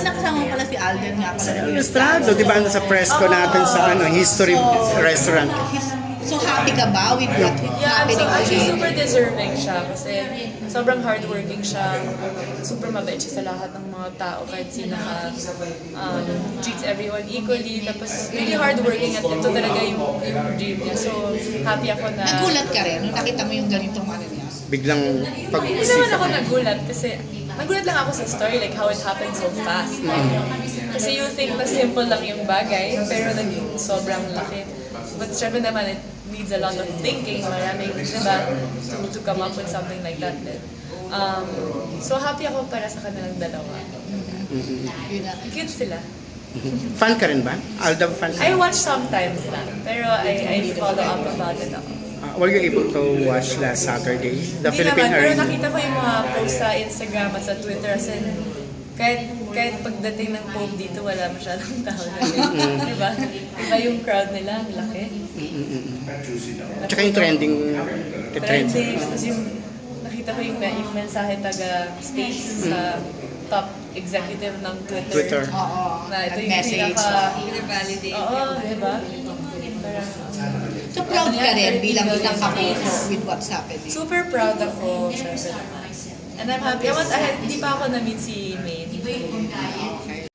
nakasama pala si Alden nga pala. Ilustrado, di ba? Sa press ko natin sa History Restaurant. So happy ka ba with what Yeah, happening actually today? super deserving siya kasi sobrang hardworking siya, super mabait siya sa lahat ng mga tao kahit sino ka, treats everyone equally, tapos really hardworking at ito talaga yung dream niya. So happy ako na... Nagulat ka rin nung nakita mo yung ganitong ano niya? Biglang Hindi naman pag-isip. ako nagulat kasi nagulat lang ako sa story, like how it happened so fast. Kasi you think na simple lang yung bagay, pero naging sobrang laki. But syempre naman, it needs a lot of thinking, maraming, diba, to come up with something like that. So happy ako para sa kanilang dalawa. Yun na. Cute sila. Fan ka rin ba? Aldab fan ka? I watch sometimes lang, pero I follow up about it ako. Were you able to watch last Saturday? The Hindi Philippine naman, pero Arena? nakita ko yung mga post sa Instagram at sa Twitter as in, kahit pagdating ng Pope dito, wala masyadong tao na yun. Diba? Iba yung crowd nila, ang laki. At saka yung trending. Trending. Tapos yung, nakita ko yung mensahe taga-States sa top executive ng Twitter. Oo. Na ito yung Message. pinaka... Oo, diba? Parang, So proud ka rin bilang isang kapuso with what's happening. super proud ako, syempre. And I'm happy. Hindi pa ako na-meet si May. Okay.